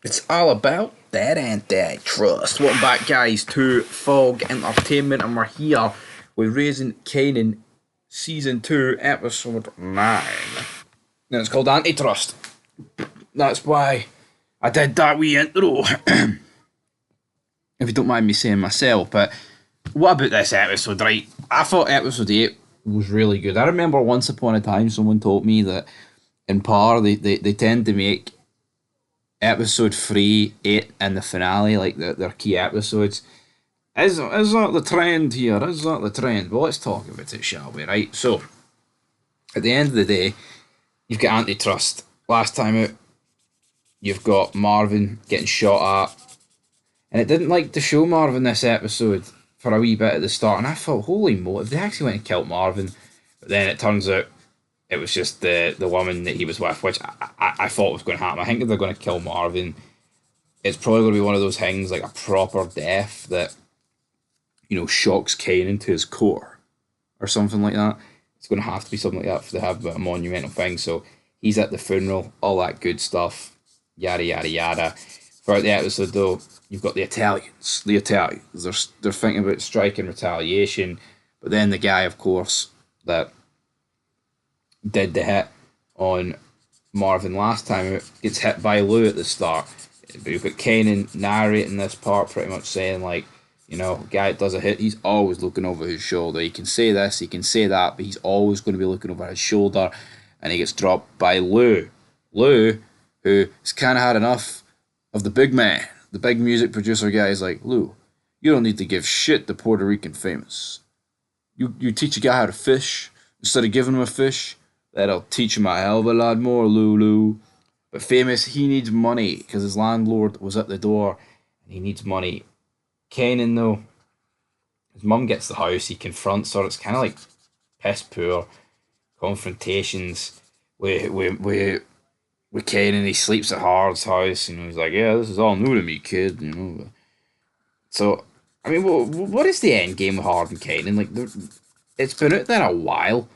It's all about that antitrust. Welcome back, guys, to Fog Entertainment, and we're here with Raising Kanan Season 2, Episode 9. And it's called Antitrust. That's why I did that wee intro, if you don't mind me saying myself. But what about this episode, right? I thought Episode 8 was really good. I remember once upon a time someone told me that in Par, they tend to make episode 3, 8, and the finale, like their key episodes. Is that the trend here? Is that the trend? Well, let's talk about it, shall we, right? So, at the end of the day, you've got Antitrust. Last time out, you've got Marvin getting shot at. And it didn't like to show Marvin this episode for a wee bit at the start. And I thought, holy moly, if they actually went and killed Marvin. But then it turns out it was just the woman that he was with, which I thought was going to happen. I think if they're going to kill Marvin, it's probably going to be one of those things, like a proper death that, shocks Kanan to his core or something like that. It's going to have to be something like that for to have a monumental thing. So he's at the funeral, all that good stuff, yada, yada, yada. Throughout the episode, though, you've got the Italians. The Italians, they're thinking about striking retaliation. But then the guy, of course, that did the hit on Marvin last time gets hit by Lou at the start. But you've got Kanan narrating this part, pretty much saying, like, guy that does a hit, he's always looking over his shoulder. He can say this, he can say that, but he's always going to be looking over his shoulder. And he gets dropped by Lou. Lou, who has kind of had enough of the big man. The big music producer guy is like, Lou, you don't need to give shit to Puerto Rican famous. You teach a guy how to fish instead of giving him a fish. That'll teach him a hell of a lot more, Lulu. But famous, he needs money because his landlord was at the door and he needs money. Kanan, though, his mum gets the house, he confronts her. It's kind of like piss poor confrontations with Kanan. He sleeps at Hard's house. He's like, yeah, this is all new to me, kid. So, I mean, what is the end game with Hard and Kanan? Like, it's been out there a while.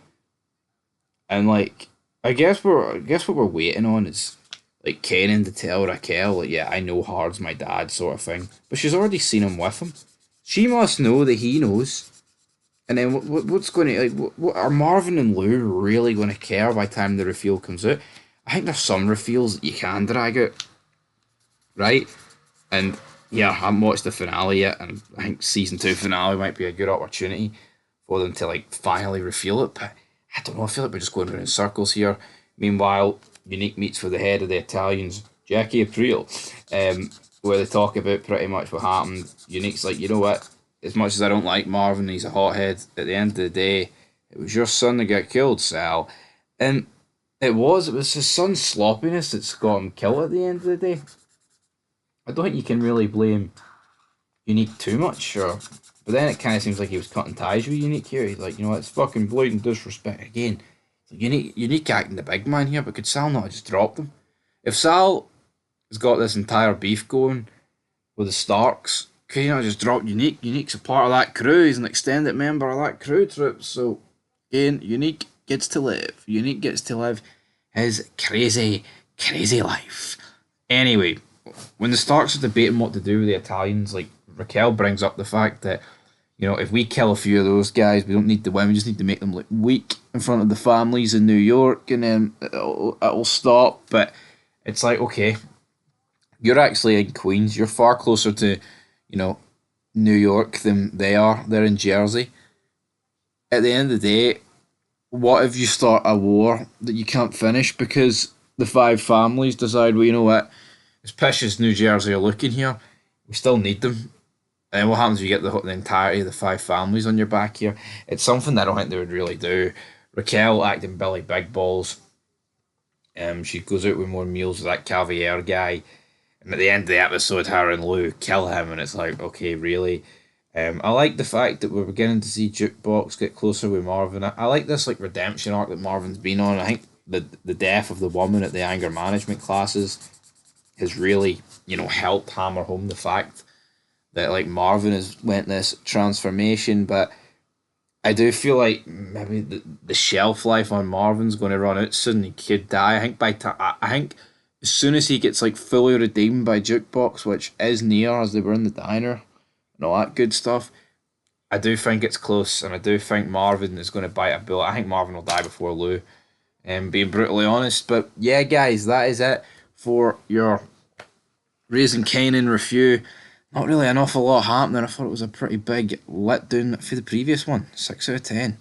And like, I guess what we're waiting on is like Kanan to tell Raquel, like, yeah, I know Hard's my dad, sort of thing. But she's already seen him with him. She must know that he knows. And then what's going to, like, what are Marvin and Lou really going to care by the time the reveal comes out? I think there's some reveals that you can drag out, right? And yeah, I haven't watched the finale yet, and I think season 2 finale might be a good opportunity for them to like finally reveal it. But I don't know, I feel like we're just going around in circles here. Meanwhile, Unique meets with the head of the Italians, Jackie Aprile, where they talk about pretty much what happened. Unique's like, you know what? As much as I don't like Marvin, he's a hothead. At the end of the day, it was your son that got killed, Sal. And it was his son's sloppiness that's got him killed at the end of the day. I don't think you can really blame Unique too much, sure. But then it kind of seems like he was cutting ties with Unique here. He's like, it's fucking blatant disrespect again. Unique acting the big man here, but could Sal not have just dropped him? If Sal has got this entire beef going with the Starks, could he not just drop Unique? Unique's a part of that crew. He's an extended member of that crew troop. So, again, Unique gets to live. Unique gets to live his crazy, crazy life. Anyway, when the Starks are debating what to do with the Italians, like, Raquel brings up the fact that, if we kill a few of those guys, we don't need to win. We just need to make them look weak in front of the families in New York, and then it'll stop. But it's like, okay, you're actually in Queens. You're far closer to, New York than they are. They're in Jersey. At the end of the day, what if you start a war that you can't finish because the 5 families decide, well, you know what, as pish as New Jersey are looking here, we still need them. And what happens if you get the entirety of the 5 families on your back here? It's something I don't think they would really do. Raquel acting Billy Big Balls. She goes out with more meals with that Cavier guy. And at the end of the episode, her and Lou kill him. And it's like, okay, really? I like the fact that we're beginning to see Jukebox get closer with Marvin. I like this like redemption arc that Marvin's been on. I think the death of the woman at the anger management classes has really, helped hammer home the fact that like Marvin has went this transformation. But I do feel like maybe the shelf life on Marvin's going to run out soon. He could die. I think as soon as he gets like fully redeemed by Jukebox, which is near as they were in the diner and all that good stuff, I do think it's close, and I do think Marvin is going to bite a bullet. I think Marvin will die before Lou, being brutally honest. But yeah, guys, that is it for your Raising Kanan review. Not really an awful lot happening. I thought it was a pretty big letdown for the previous one. 6 out of 10.